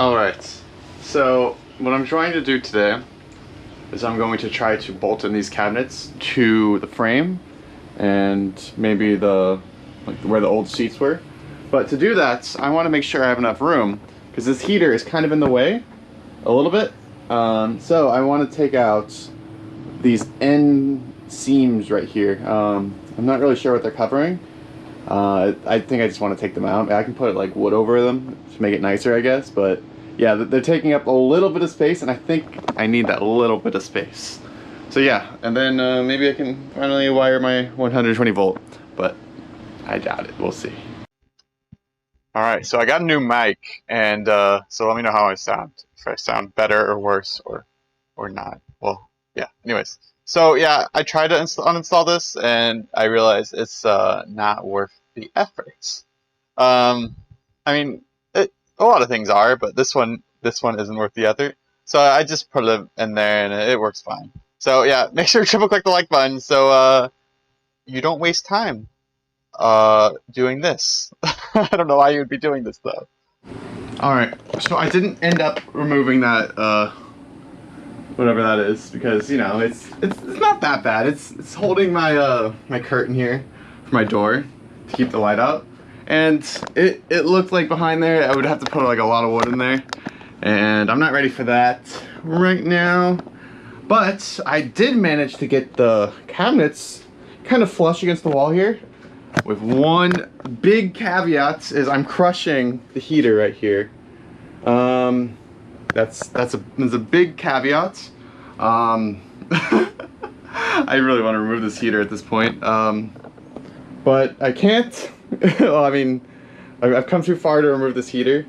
Alright, so what I'm trying to do today is I'm going to try to bolt in these cabinets to the frame and maybe where the old seats were. But to do that, I want to make sure I have enough room because this heater is kind of in the way a little bit. So I want to take out these end seams right here. I'm not really sure what they're covering. I think I just want to take them out. I can put like wood over them to make it nicer, I guess, but yeah, they're taking up a little bit of space, and I think I need that little bit of space. So yeah, and then maybe I can finally wire my 120 volt, but I doubt it. We'll see. Alright, so I got a new mic, and so let me know how I sound. If I sound better or worse or not. Well, yeah, anyways. So yeah, I tried to uninstall this, and I realized it's not worth the effort. I mean, a lot of things are, but this one isn't worth the effort. So I just put it in there, and it works fine. So yeah, make sure to triple click the like button so you don't waste time doing this. I don't know why you would be doing this though. All right, so I didn't end up removing that whatever that is, because you know it's not that bad. It's holding my my curtain here for my door to keep the light out, and it looked like behind there I would have to put like a lot of wood in there, and I'm not ready for that right now. But I did manage to get the cabinets kind of flush against the wall here, with one big caveat is I'm crushing the heater right here. That's a big caveat. I really want to remove this heater at this point, but I can't. Well, I mean, I've come too far to remove this heater,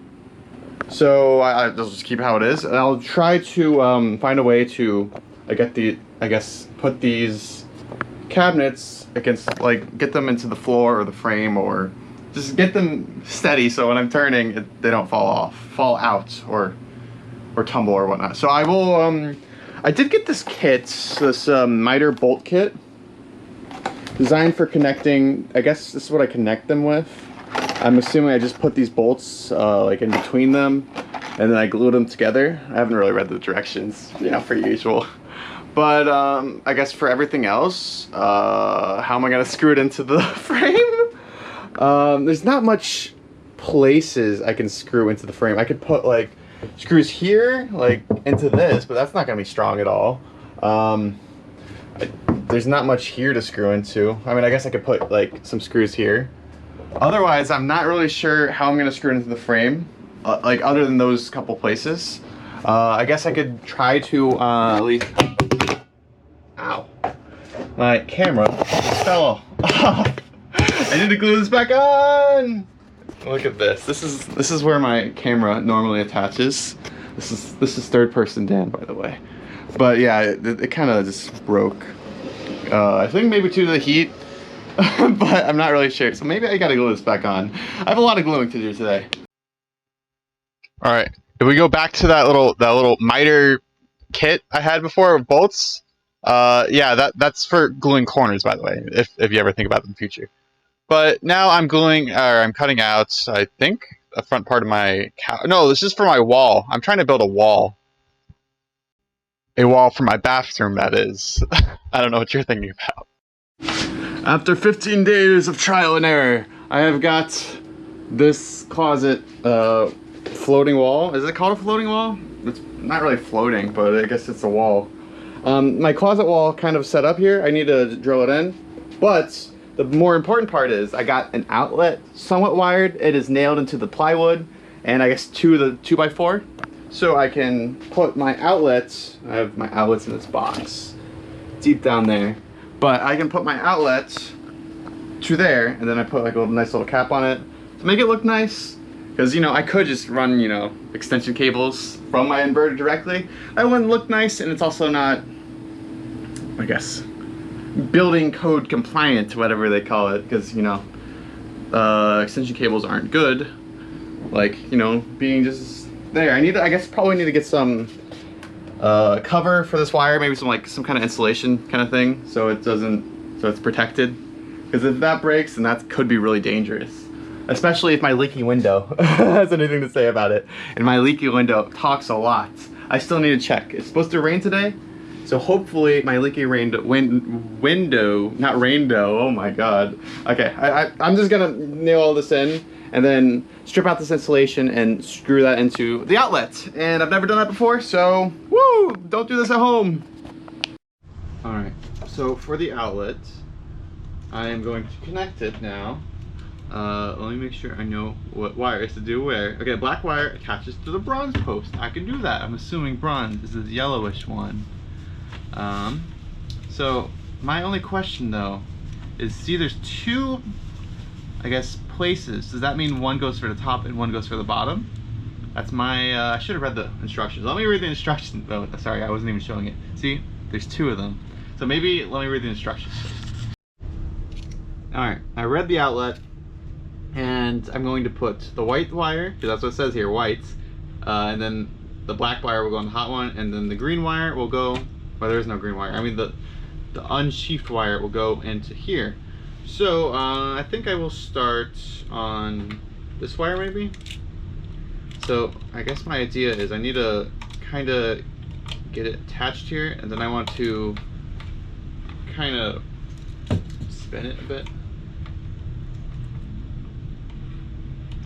so I'll just keep it how it is, and I'll try to find a way to put these cabinets against, like, get them into the floor or the frame, or just get them steady so when I'm turning they don't fall out or tumble or whatnot. So I will I did get this kit, this miter bolt kit designed for connecting. I guess this is what I connect them with. I'm assuming I just put these bolts like in between them and then I glue them together. I haven't really read the directions, you know, per usual. But I guess for everything else, how am I gonna screw it into the frame? There's not much places I can screw into the frame. I could put like screws here, like into this, but that's not gonna be strong at all. There's not much here to screw into. I mean, I guess I could put like some screws here. Otherwise, I'm not really sure how I'm gonna screw it into the frame, like other than those couple places. I guess I could try to at least. Ow! My camera just fell off. I need to glue this back on. Look at this. This is where my camera normally attaches. This is third person Dan, by the way. But yeah, it kind of just broke. I think maybe due to the heat, but I'm not really sure. So maybe I gotta glue this back on. I have a lot of gluing to do today. All right, if we go back to that little miter kit I had before with bolts, yeah, that's for gluing corners, by the way, if you ever think about it in the future. But now I'm cutting out, I think, the front part of my no, this is for my wall. I'm trying to build a wall. A wall for my bathroom, that is. I don't know what you're thinking about. After 15 days of trial and error, I have got this closet floating wall. Is it called a floating wall? It's not really floating, but I guess it's a wall. My closet wall kind of set up here. I need to drill it in, but the more important part is I got an outlet somewhat wired. It is nailed into the plywood and I guess to the 2x4. So I can put my outlets, I have my outlets in this box, deep down there. But I can put my outlets to there and then I put like a nice little cap on it to make it look nice. Because, you know, I could just run, you know, extension cables from my inverter directly. That wouldn't look nice, and it's also not, I guess, building code compliant, whatever they call it, because, you know, extension cables aren't good. Like, you know, being just there. I guess probably need to get some cover for this wire, maybe some kind of insulation kind of thing, so it's protected. Because if that breaks, then that could be really dangerous. especially if my leaky window has anything to say about it. And my leaky window talks a lot. I still need to check. It's supposed to rain today, so hopefully my leaky window, not rainbow, oh my god. Okay, I'm just gonna nail all this in and then strip out this insulation and screw that into the outlet. And I've never done that before, so woo, don't do this at home. All right, so for the outlet, I am going to connect it now. Let me make sure I know what wire is to do where. Okay, black wire attaches to the bronze post. I can do that. I'm assuming bronze is the yellowish one. So my only question though is, see there's two, I guess, places. Does that mean one goes for the top and one goes for the bottom? That's my, I should have read the instructions. Let me read the instructions. Oh, sorry, I wasn't even showing it. See, there's two of them. So maybe let me read the instructions first. All right, I read the outlet. And I'm going to put the white wire, because that's what it says here, white, and then the black wire will go on the hot one, and then the green wire will go, well, there is no green wire, I mean the unsheathed wire will go into here. So I think I will start on this wire maybe. So I guess my idea is I need to kind of get it attached here, and then I want to kind of spin it a bit.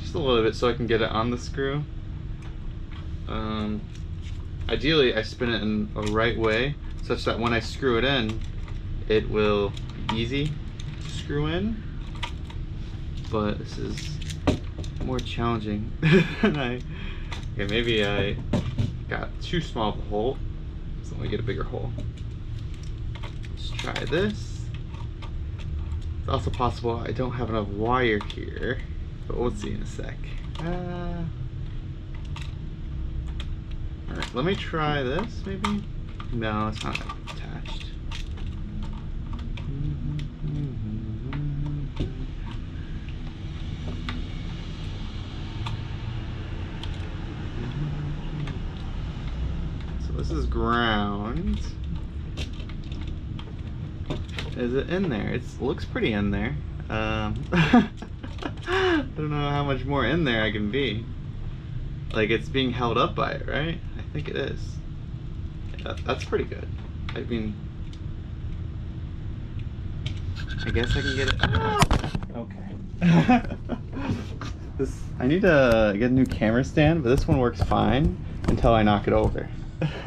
Just a little bit so I can get it on the screw. Ideally I spin it in a right way such that when I screw it in, it will be easy to screw in. But this is more challenging than okay, maybe I got too small of a hole, so let me get a bigger hole. Let's try this. It's also possible I don't have enough wire here, but we'll see in a sec. Alright, let me try this maybe? No, it's not attached. So this is ground. Is it in there? It looks pretty in there. I don't know how much more in there I can be. Like, it's being held up by it, right? I think it is. Yeah, that's pretty good. I mean, I guess I can get it. Okay. I need to get a new camera stand, but this one works fine until I knock it over.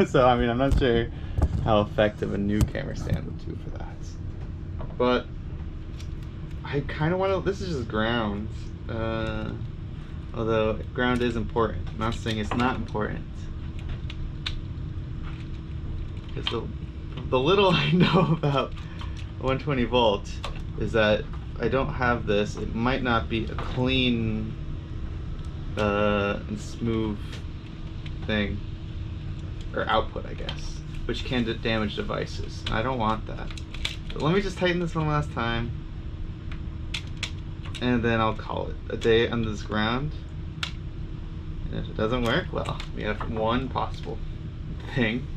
So, I mean, I'm not sure how effective a new camera stand would do for that. But I kind of want to, this is just ground. Although ground is important. I'm not saying it's not important. Because the little I know about 120 volt is that if I don't have this, it might not be a clean and smooth thing, or output, I guess, which can damage devices. I don't want that. But let me just tighten this one last time, and then I'll call it a day on this ground. And if it doesn't work, well, we have one possible thing.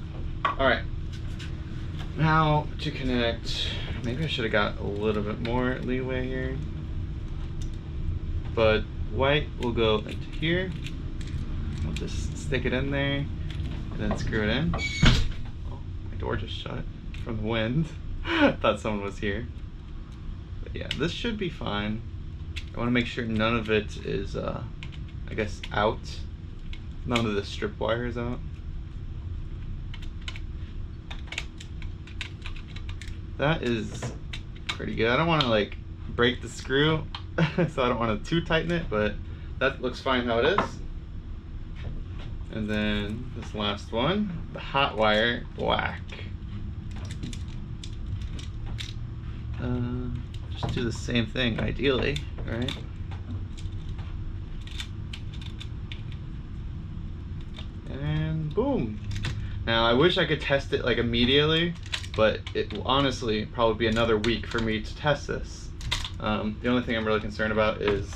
Alright, now to connect, maybe I should have got a little bit more leeway here, but white will go into here. I'll just stick it in there and then screw it in. Oh, my door just shut from the wind. Thought someone was here. But yeah, this should be fine. I want to make sure none of it is, I guess, out. None of the strip wire is out. That is pretty good. I don't want to like break the screw, so I don't want to too tighten it, but that looks fine how it is. And then this last one, the hot wire, black. Just do the same thing ideally, right? And boom. Now I wish I could test it like immediately, but it will honestly probably be another week for me to test this. The only thing I'm really concerned about is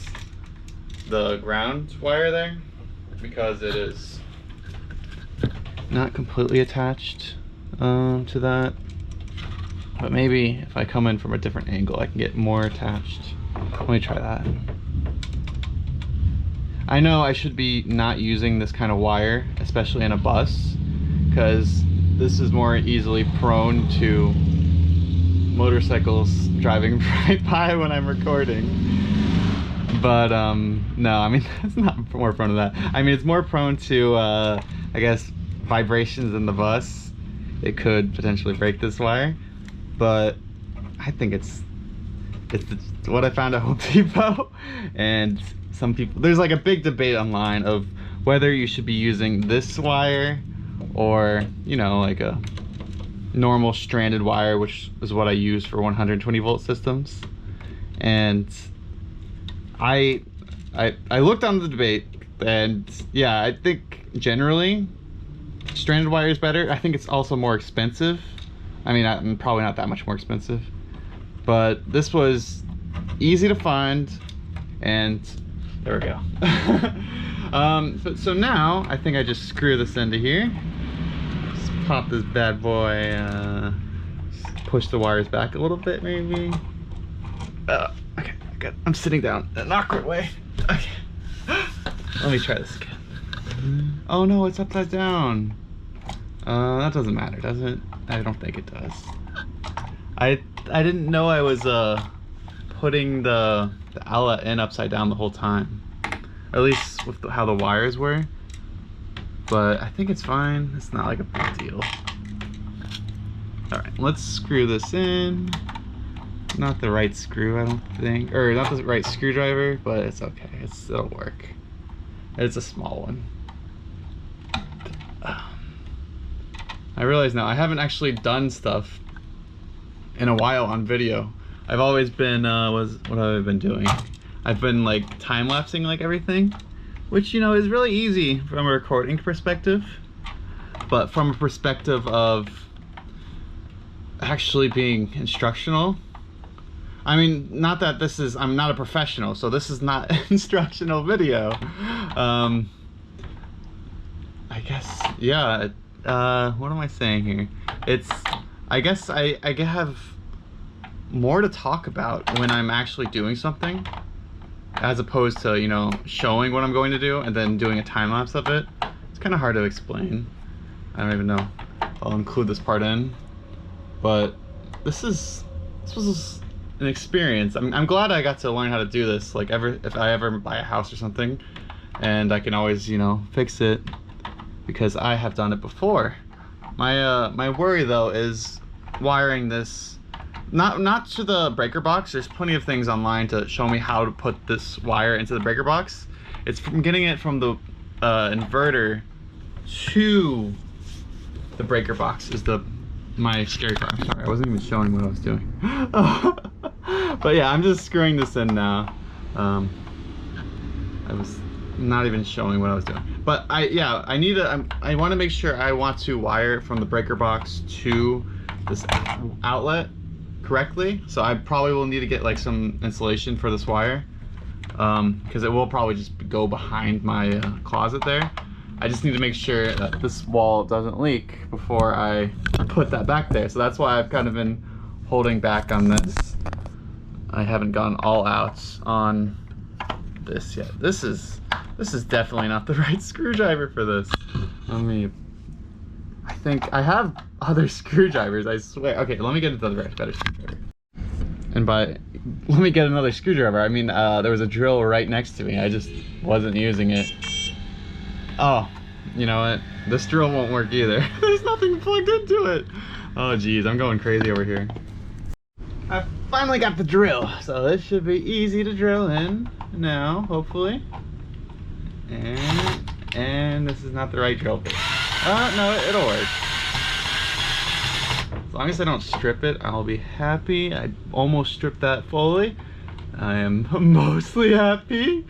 the ground wire there, because it is not completely attached to that. But maybe if I come in from a different angle, I can get more attached. Let me try that. I know I should be not using this kind of wire, especially in a bus, because this is more easily prone to motorcycles driving right by when I'm recording. But no, I mean, it's not more prone to that. I mean, it's more prone to I guess vibrations in the bus. It could potentially break this wire, but I think it's what I found at Home Depot. And some people, there's like a big debate online of whether you should be using this wire or, you know, like a normal stranded wire, which is what I use for 120 volt systems. And I looked on the debate, and yeah, I think generally stranded wire is better. I think it's also more expensive. I mean, probably not that much more expensive, but this was easy to find, and there we go. So now I think I just screw this into here. Just pop this bad boy, push the wires back a little bit maybe. Okay, good. I'm sitting down in an awkward way. Okay. Let me try this again. Oh no, it's upside down. That doesn't matter, does it? I don't think it does. I didn't know I was putting the outlet in upside down the whole time. At least with how the wires were. But I think it's fine. It's not like a big deal. Alright, let's screw this in. Not the right screw, I don't think. Or not the right screwdriver, but it's okay. It'll work. It's a small one. I realize now I haven't actually done stuff in a while on video. I've always been what have I been doing? I've been like time-lapsing like everything, which, you know, is really easy from a recording perspective, but from a perspective of actually being instructional, I mean, not that this is, I'm not a professional, so this is not instructional video. I guess, yeah, what am I saying here? I guess I have more to talk about when I'm actually doing something, as opposed to, you know, showing what I'm going to do and then doing a time lapse of it. It's kind of hard to explain. I don't even know. I'll include this part in, but this was an experience. I'm glad I got to learn how to do this. Like, if I ever buy a house or something, and I can always, you know, fix it, because I have done it before. My worry though is wiring this not to the breaker box. There's plenty of things online to show me how to put this wire into the breaker box. It's from getting it from the inverter to the breaker box is my scary part. I'm sorry, I wasn't even showing what I was doing. But yeah, I'm just screwing this in now. I was not even showing what I was doing. But I want to make sure I want to wire from the breaker box to this outlet correctly. So I probably will need to get like some insulation for this wire, because it will probably just go behind my closet there. I just need to make sure that this wall doesn't leak before I put that back there. So that's why I've kind of been holding back on this. I haven't gone all out on this yet. This is definitely not the right screwdriver for this. I think I have other screwdrivers, I swear. Okay, let me get another better screwdriver. And by let me get another screwdriver, I mean there was a drill right next to me. I just wasn't using it. Oh, you know what? This drill won't work either. There's nothing plugged into it. Oh geez, I'm going crazy over here. I finally got the drill, so this should be easy to drill in now, hopefully. And this is not the right drill bit. No, it'll work. As long as I don't strip it, I'll be happy. I almost stripped that fully. I am mostly happy.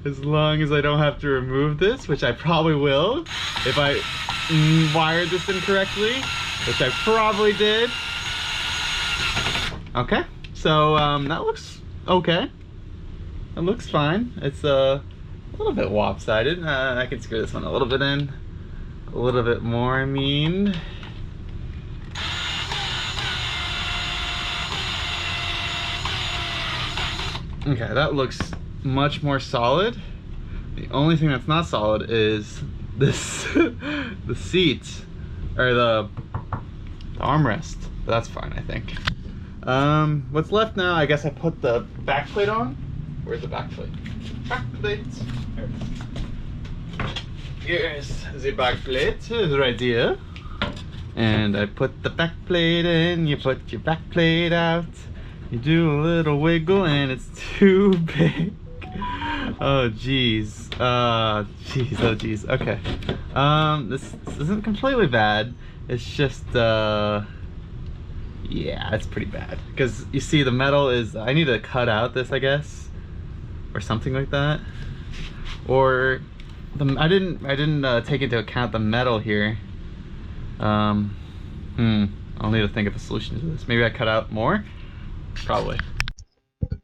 As long as I don't have to remove this, which I probably will if I wired this incorrectly, which I probably did. Okay, so that looks okay. It looks fine. It's a little bit lopsided. I can screw this one a little bit in. A little bit more, I mean. Okay, that looks much more solid. The only thing that's not solid is this, the seat, or the armrest. But that's fine, I think. What's left now, I guess I put the back plate on. Where's the back plate? Back plate. Here's the back plate, right here. And I put the back plate in, you put your back plate out. You do a little wiggle and it's too big. Oh jeez. Jeez, oh jeez. Okay. This isn't completely bad. It's just yeah, it's pretty bad. Because you see the metal is, I need to cut out this, I guess. Or something like that. Or I didn't take into account the metal here. I'll need to think of a solution to this. Maybe I cut out more? Probably.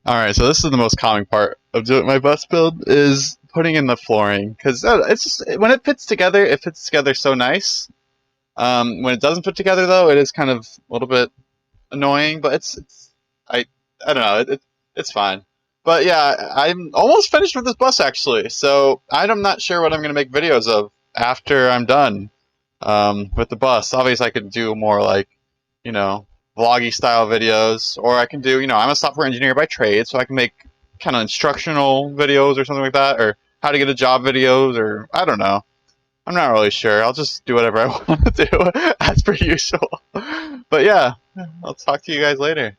Alright, so this is the most common part of doing my bus build, is putting in the flooring. Because it's just, when it fits together so nice. When it doesn't fit together though, it is kind of a little bit annoying, but I don't know, it's fine. But yeah, I'm almost finished with this bus actually, so I'm not sure what I'm going to make videos of after I'm done with the bus. Obviously I could do more like, you know, vloggy style videos, or I can do, you know, I'm a software engineer by trade, so I can make kind of instructional videos or something like that, or how to get a job videos, or I don't know. I'm not really sure. I'll just do whatever I want to do as per usual. But yeah, I'll talk to you guys later.